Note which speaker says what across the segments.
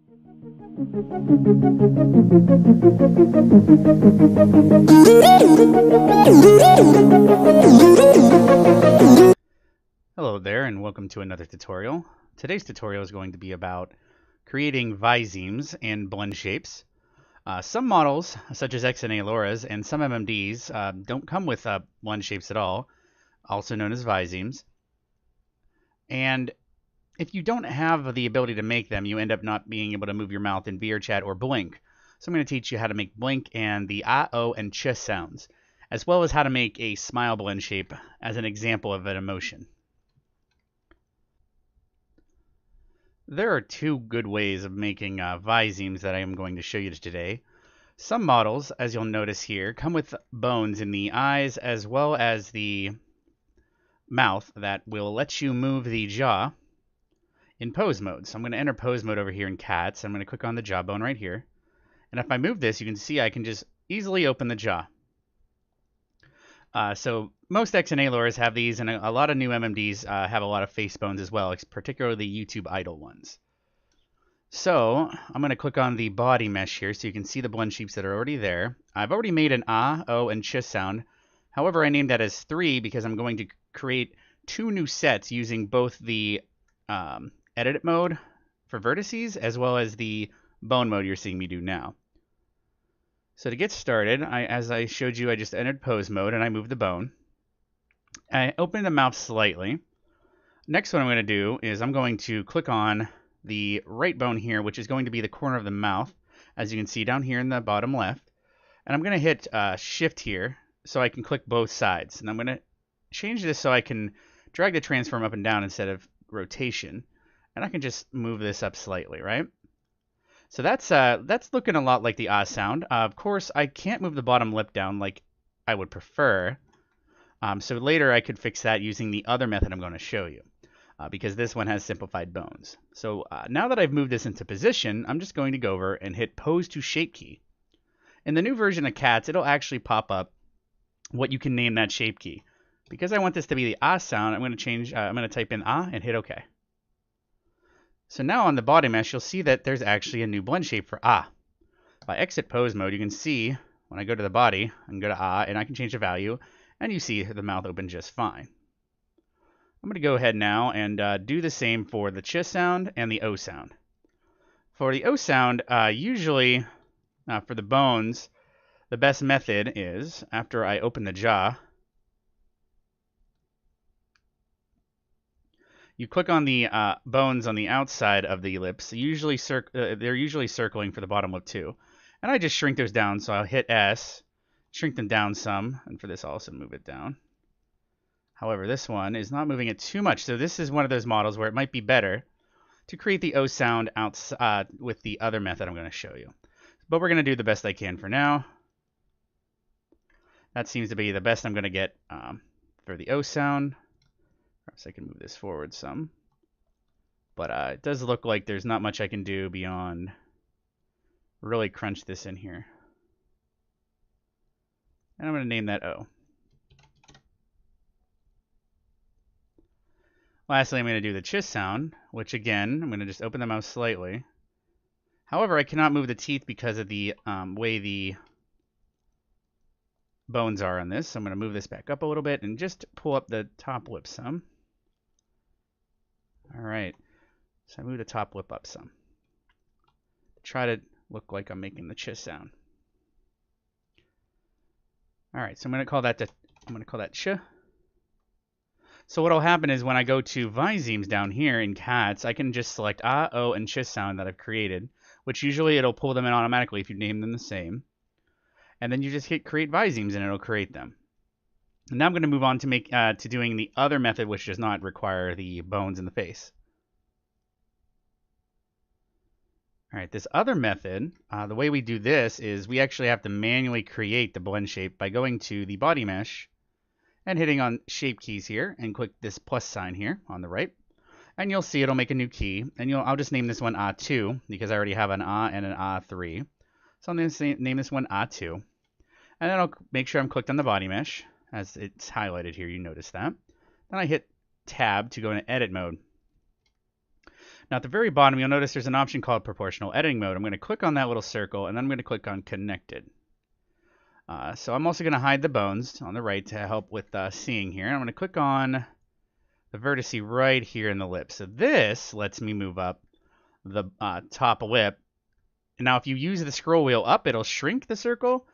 Speaker 1: Hello there, and welcome to another tutorial. Today's tutorial is going to be about creating Visemes in Blendshapes. Some models, such as XNA LoRa's and some MMDs, don't come with Blendshapes at all, also known as Visemes. And if you don't have the ability to make them, you end up not being able to move your mouth in VRChat or blink. So I'm going to teach you how to make blink and the ah, oh, and ch sounds, as well as how to make a smile blend shape as an example of an emotion. There are two good ways of making Visemes that I am going to show you today. Some models, as you'll notice here, come with bones in the eyes as well as the mouth that will let you move the jaw in pose mode. So I'm going to enter pose mode over here in cats. I'm going to click on the jawbone right here. And if I move this, you can see I can just easily open the jaw. So most XNA LoRa's have these, and a lot of new MMDs have a lot of face bones as well, particularly the YouTube idol ones. So I'm going to click on the body mesh here so you can see the blend shapes that are already there. I've already made an ah, oh, and ch sound. However, I named that as 3 because I'm going to create 2 new sets using both the edit mode for vertices as well as the bone mode you're seeing me do now. So to get started, as I showed you, I just entered pose mode and I moved the bone. I opened the mouth slightly. Next, what I'm going to do is I'm going to click on the right bone here, which is going to be the corner of the mouth, as you can see down here in the bottom left. And I'm going to hit shift here so I can click both sides. And I'm going to change this so I can drag the transform up and down instead of rotation. And I can just move this up slightly, right? So that's looking a lot like the ah sound. Of course, I can't move the bottom lip down like I would prefer. So later I could fix that using the other method I'm going to show you, because this one has simplified bones. So now that I've moved this into position, I'm just going to go over and hit pose to shape key. In the new version of cats, it'll actually pop up what you can name that shape key. Because I want this to be the ah sound, I'm going to type in ah and hit OK. So now on the body mesh, you'll see that there's actually a new blend shape for ah. If I exit pose mode, you can see when I go to the body, I can go to ah, and I can change the value, and you see the mouth open just fine. I'm going to go ahead now and do the same for the ch sound and the o sound. For the o sound, usually for the bones, the best method is, after I open the jaw, you click on the bones on the outside of the lips. They're usually circling for the bottom lip too. And I just shrink those down, so I'll hit S, shrink them down some, and for this I'll also move it down. However, this one is not moving it too much, so this is one of those models where it might be better to create the O sound outside with the other method I'm going to show you. But we're going to do the best I can for now. That seems to be the best I'm going to get for the O sound. Perhaps I can move this forward some. But it does look like there's not much I can do beyond really crunch this in here. And I'm going to name that O. Lastly, I'm going to do the ch sound, which again, I'm going to just open the mouth slightly. However, I cannot move the teeth because of the way the bones are on this. So I'm going to move this back up a little bit and just pull up the top lip some. All right, so I move the top lip up some. Try to look like I'm making the ch sound. All right, so I'm going to call that ch. So what'll happen is when I go to Visemes down here in cats, I can just select ah, oh, and ch sound that I've created, which usually it'll pull them in automatically if you name them the same. And then you just hit create Visemes and it'll create them. And now I'm going to move on to doing the other method, which does not require the bones in the face. All right, this other method, the way we do this is we actually have to manually create the blend shape by going to the body mesh and hitting on shape keys here and click this plus sign here on the right. And you'll see it'll make a new key. And I'll just name this one Ah2 because I already have an Ah and an Ah3. So I'm going to name this one Ah2. And then I'll make sure I'm clicked on the body mesh. As it's highlighted here, you notice that. Then I hit tab to go into edit mode. Now at the very bottom, you'll notice there's an option called Proportional Editing Mode. I'm going to click on that little circle, and then I'm going to click on Connected. So I'm also going to hide the bones on the right to help with seeing here. I'm going to click on the vertice right here in the lip. So this lets me move up the top lip. And now if you use the scroll wheel up, it'll shrink the circle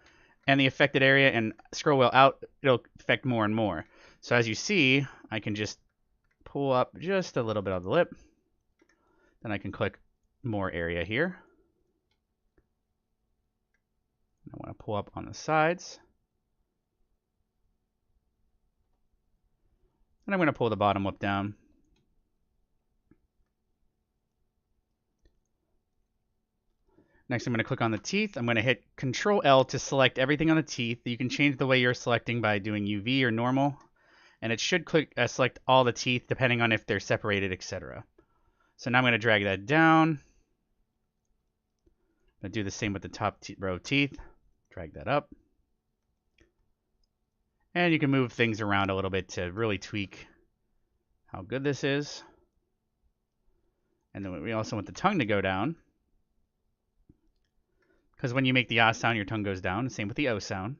Speaker 1: and the affected area, and scroll wheel out, it'll affect more and more. So as you see, I can just pull up just a little bit of the lip. Then I can click more area here. I want to pull up on the sides. And I'm going to pull the bottom lip down. Next, I'm going to click on the teeth. I'm going to hit Control L to select everything on the teeth. You can change the way you're selecting by doing UV or normal. And it should select all the teeth depending on if they're separated, etc. So now I'm going to drag that down. I'm going to do the same with the top row of teeth. Drag that up. And you can move things around a little bit to really tweak how good this is. And then we also want the tongue to go down. Because when you make the ah sound, your tongue goes down. Same with the O sound.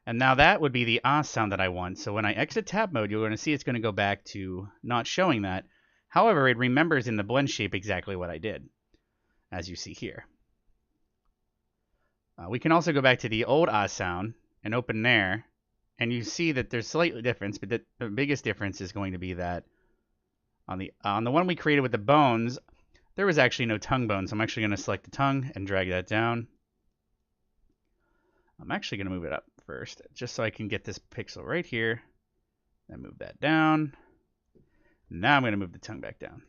Speaker 1: And now that would be the ah sound that I want. So when I exit tab mode, you're going to see it's going to go back to not showing that. However, it remembers in the blend shape exactly what I did, as you see here. We can also go back to the old ah sound and open there. And you see that there's slightly difference, but the biggest difference is going to be that on the one we created with the bones, there was actually no tongue bone, so I'm actually going to select the tongue and drag that down. I'm actually going to move it up first, just so I can get this pixel right here. Then move that down. Now I'm going to move the tongue back down.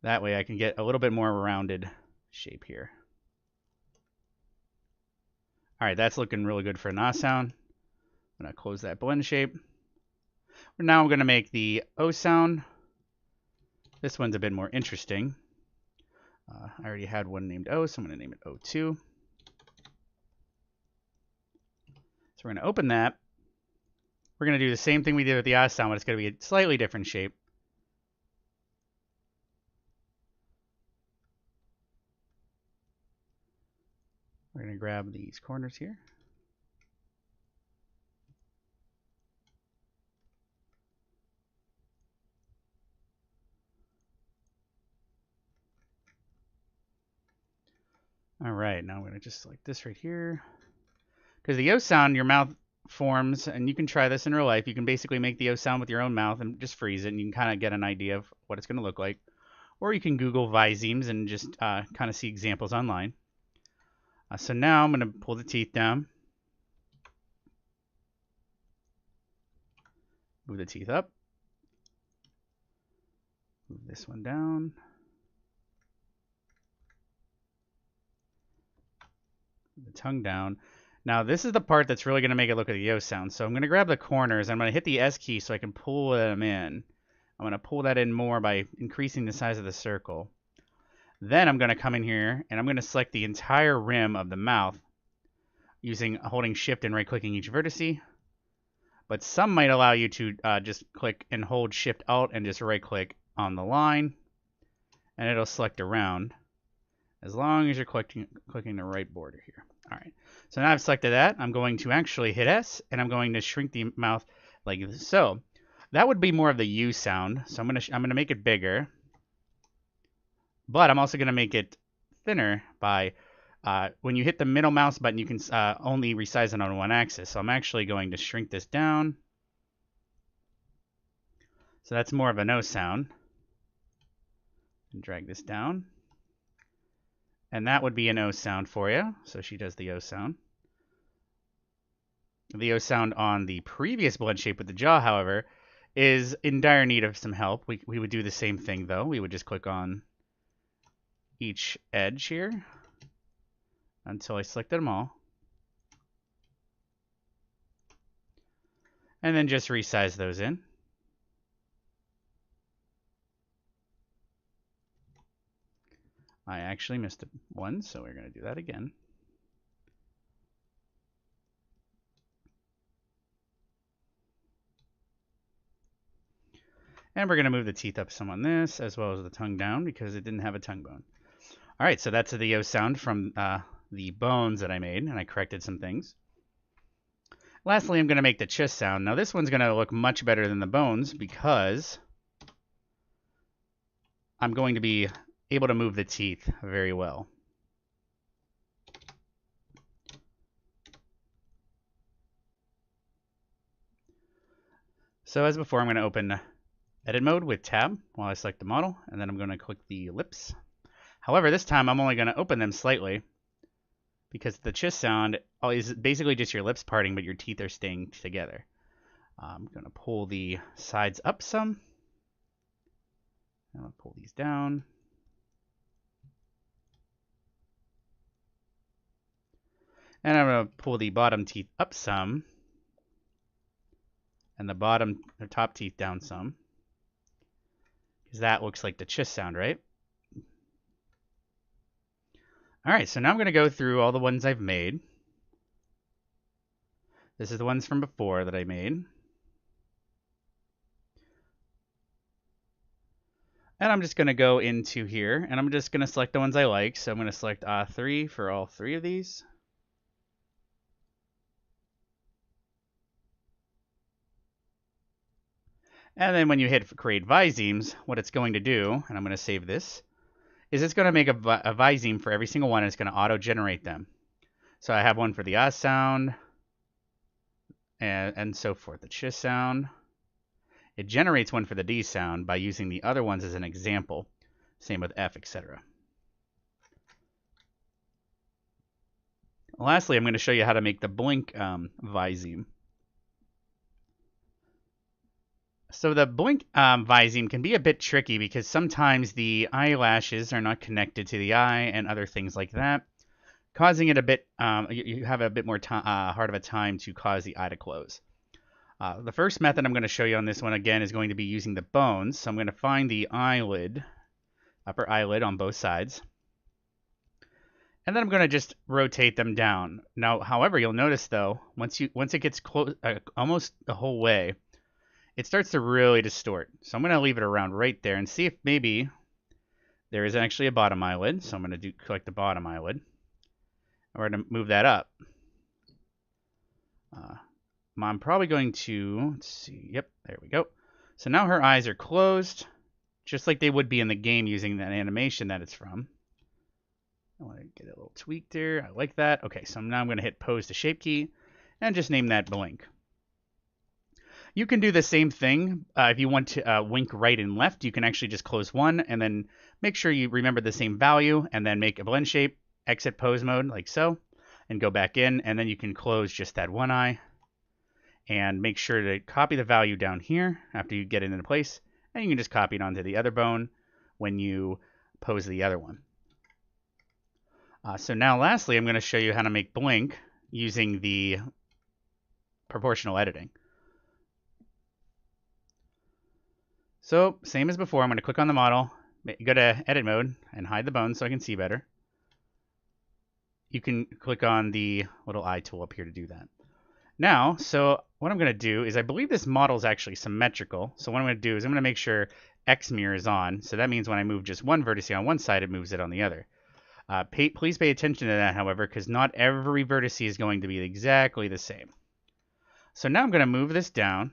Speaker 1: That way I can get a little bit more rounded shape here. All right, that's looking really good for an ah sound. I'm going to close that blend shape. Now I'm going to make the O sound. This one's a bit more interesting. I already had one named O, so I'm going to name it O2. So we're going to open that. We're going to do the same thing we did with the ah sound, but it's going to be a slightly different shape. We're going to grab these corners here. All right, now I'm going to just select this right here. Because the O sound, your mouth forms, and you can try this in real life. You can basically make the O sound with your own mouth and just freeze it, and you can kind of get an idea of what it's going to look like. Or you can Google Visemes and just kind of see examples online. So now I'm going to pull the teeth down. Move the teeth up. Move this one down. Move the tongue down. Now this is the part that's really going to make it look like the O sound. So I'm going to grab the corners. I'm going to hit the S key so I can pull them in. I'm going to pull that in more by increasing the size of the circle. Then I'm going to come in here and I'm going to select the entire rim of the mouth using holding shift and right clicking each vertice. But some might allow you to just click and hold shift alt and just right click on the line, and it'll select around as long as you're clicking the right border here. All right, so now I've selected that. I'm going to actually hit S and I'm going to shrink the mouth like so. That would be more of the U sound. So I'm gonna make it bigger. But I'm also going to make it thinner by, when you hit the middle mouse button, you can only resize it on one axis. So I'm actually going to shrink this down. So that's more of a no sound. And drag this down. And that would be an O sound for you. So she does the O sound. The O sound on the previous blend shape with the jaw, however, is in dire need of some help. We would do the same thing, though. We would just click on each edge here until I selected them all. And then just resize those in. I actually missed one, so we're going to do that again. And we're going to move the teeth up some on this, as well as the tongue down, because it didn't have a tongue bone. All right, so that's the O sound from the bones that I made, and I corrected some things. Lastly, I'm going to make the ch sound. Now this one's going to look much better than the bones because I'm going to be able to move the teeth very well. So as before, I'm going to open edit mode with tab while I select the model, and then I'm going to click the lips. However, this time I'm only going to open them slightly because the ch sound is basically just your lips parting, but your teeth are staying together. I'm going to pull the sides up some. I'll pull these down. And I'm going to pull the bottom teeth up some. And the top teeth down some. Because that looks like the ch sound, right? Alright, so now I'm going to go through all the ones I've made. This is the ones from before that I made. And I'm just going to go into here, and I'm just going to select the ones I like. So I'm going to select 3 for all 3 of these. And then when you hit create Visemes, what it's going to do, and I'm going to save this, is it's going to make a Viseme for every single one, and it's going to auto-generate them. So I have one for the sound, and so forth, the ch sound. It generates one for the D sound by using the other ones as an example. Same with F, etc. Lastly, I'm going to show you how to make the blink Viseme. So the blink Viseme can be a bit tricky because sometimes the eyelashes are not connected to the eye and other things like that, causing it a bit, you have a bit more hard of a time to cause the eye to close. The first method I'm going to show you on this one, again, is going to be using the bones. So I'm going to find the eyelid, upper eyelid on both sides. And then I'm going to just rotate them down. Now, however, you'll notice, though, once it gets close, almost the whole way, it starts to really distort. So I'm going to leave it around right there and see if maybe there is actually a bottom eyelid. So I'm going to click the bottom eyelid. And we're going to move that up. I'm probably going to, let's see, yep, there we go. So now her eyes are closed, just like they would be in the game using that animation that it's from. I want to get a little tweak there. I like that. Okay, so now I'm going to hit pose to shape key and just name that blink. You can do the same thing if you want to wink right and left. You can actually just close one and then make sure you remember the same value and then make a blend shape, exit pose mode like so, and go back in, and then you can close just that one eye. And make sure to copy the value down here after you get it into place. And you can just copy it onto the other bone when you pose the other one. So now lastly, I'm going to show you how to make blink using the proportional editing. So same as before, I'm going to click on the model, go to edit mode and hide the bones so I can see better. You can click on the little eye tool up here to do that. Now, so what I'm going to do is I believe this model is actually symmetrical. So what I'm going to do is I'm going to make sure X mirror is on. So that means when I move just one vertex on one side, it moves it on the other. Please pay attention to that, however, because not every vertex is going to be exactly the same. So now I'm going to move this down.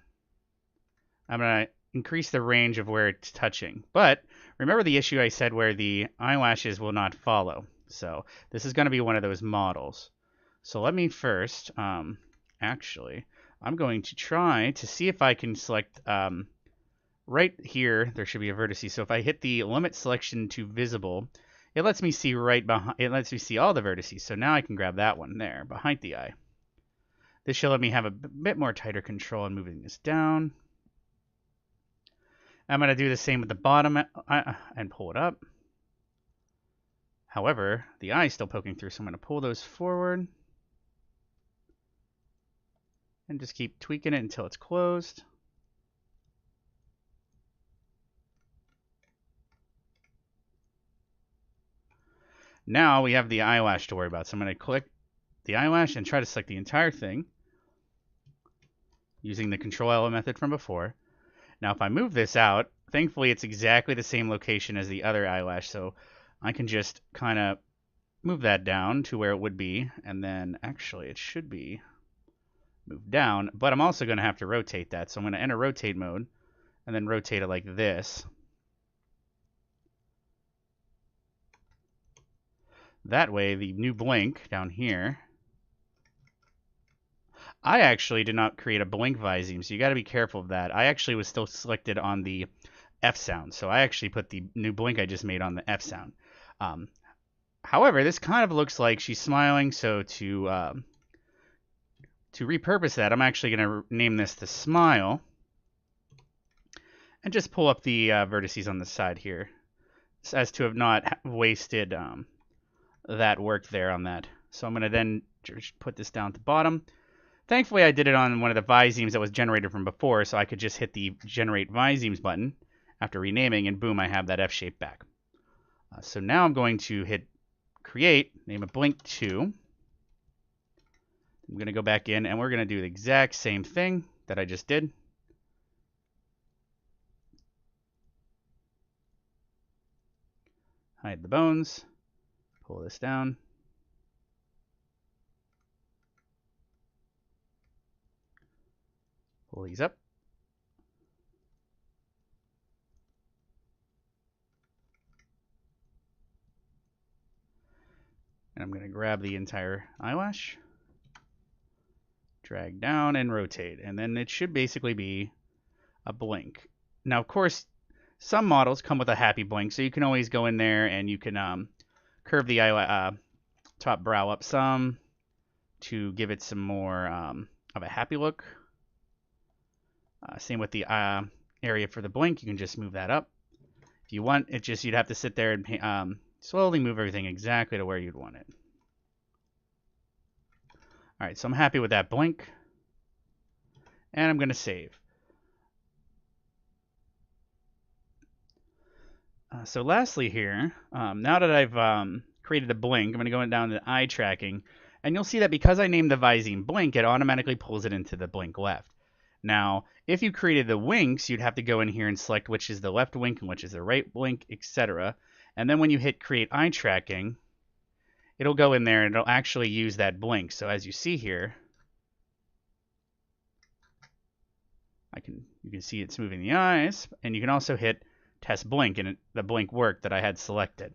Speaker 1: I'm going to increase the range of where it's touching. But remember the issue I said where the eyelashes will not follow. So this is going to be one of those models. So let me first... actually, I'm going to try to see if I can select right here. There should be a vertex. So if I hit the limit selection to visible, it lets me see right behind. It lets me see all the vertices. So now I can grab that one there behind the eye. This should let me have a bit more tighter control in moving this down. I'm going to do the same with the bottom and pull it up. However, the eye is still poking through, so I'm going to pull those forward. And just keep tweaking it until it's closed. Now we have the eyelash to worry about. So I'm going to click the eyelash and try to select the entire thing using the Control L method from before. Now if I move this out, thankfully it's exactly the same location as the other eyelash, so I can just kind of move that down to where it would be, and then actually it should be moved down, but I'm also going to have to rotate that. So I'm going to enter rotate mode and then rotate it like this. That way the new blink down here, I actually did not create a blink Viseme, so you got to be careful of that. I actually was still selected on the F sound, so I actually put the new blink I just made on the F sound. However, this kind of looks like she's smiling, so to repurpose that, I'm actually going to name this the smile, and just pull up the vertices on the side here, as to have not wasted that work there on that. So I'm going to then just put this down at the bottom. Thankfully, I did it on one of the Visemes that was generated from before, so I could just hit the Generate Visemes button after renaming, and boom, I have that F shape back. So now I'm going to hit Create, name it Blink 2. I'm going to go back in, and we're going to do the exact same thing that I just did. Hide the bones. Pull this down. Pull these up. And I'm going to grab the entire eyelash, drag down, and rotate. And then it should basically be a blink. Now, of course, some models come with a happy blink, so you can always go in there and you can curve the top brow up some to give it some more of a happy look. Same with the area for the blink. You can just move that up. If you want, you'd have to sit there and slowly move everything exactly to where you'd want it. All right, so I'm happy with that blink, and I'm going to save. So lastly here, now that I've created a blink, I'm going to go down to eye tracking, and you'll see that because I named the Viseme blink, it automatically pulls it into the blink left. Now, if you created the winks, you'd have to go in here and select which is the left wink and which is the right blink, etc. And then when you hit Create Eye Tracking, it'll go in there and it'll actually use that blink. So as you see here, you can see it's moving the eyes, and you can also hit Test Blink, and the blink worked that I had selected.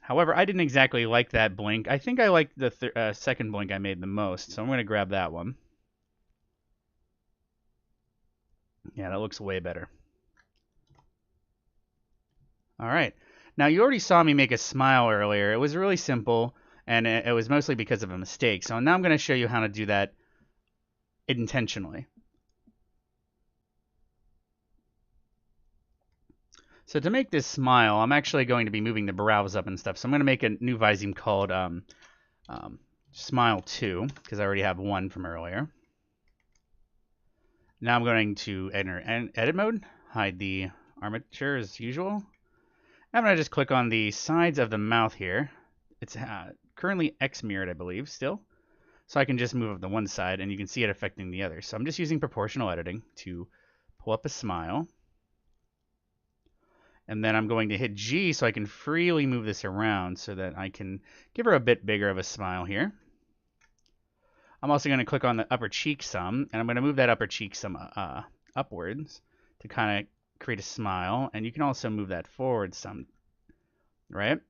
Speaker 1: However, I didn't exactly like that blink. I think I liked the second blink I made the most, so I'm going to grab that one. Yeah, that looks way better. All right. Now, you already saw me make a smile earlier. It was really simple, and it was mostly because of a mistake. So now I'm going to show you how to do that intentionally. So to make this smile, I'm actually going to be moving the brows up and stuff. So I'm going to make a new Viseme called Smile 2, because I already have one from earlier. Now I'm going to enter edit mode, hide the armature as usual. I'm going to just click on the sides of the mouth here. It's currently X mirrored, I believe, still. So I can just move up the one side, and you can see it affecting the other. So I'm just using proportional editing to pull up a smile. And then I'm going to hit G so I can freely move this around so that I can give her a bit bigger of a smile here. I'm also going to click on the upper cheek some, and I'm going to move that upper cheek some upwards to kind of create a smile. And you can also move that forward some, right?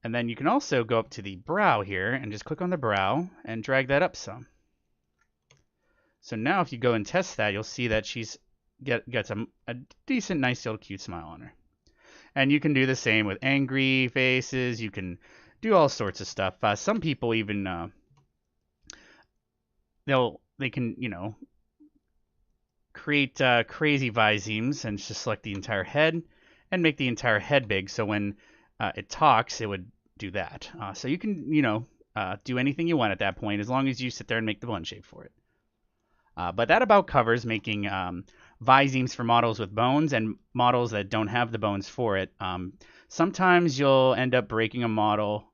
Speaker 1: And then you can also go up to the brow here and just click on the brow and drag that up some. So now if you go and test that, you'll see that she's gets a decent, nice little cute smile on her. And you can do the same with angry faces. You can do all sorts of stuff. Some people even they can, you know, create crazy Visemes and just select the entire head and make the entire head big. So when it talks, it would do that. So you can, you know, do anything you want at that point as long as you sit there and make the blend shape for it. But that about covers making Visemes for models with bones and models that don't have the bones for it. Sometimes you'll end up breaking a model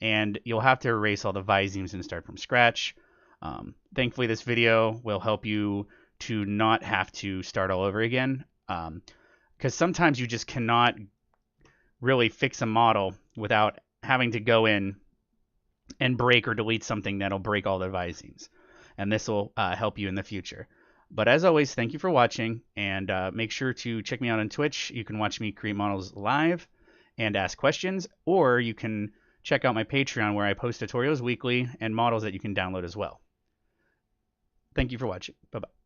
Speaker 1: and you'll have to erase all the Visemes and start from scratch. Thankfully, this video will help you to not have to start all over again. Because sometimes you just cannot really fix a model without having to go in and break or delete something that'll break all the Visemes. And this will help you in the future. But as always, thank you for watching, and make sure to check me out on Twitch. You can watch me create models live and ask questions, or you can check out my Patreon where I post tutorials weekly and models that you can download as well. Thank you for watching. Bye-bye.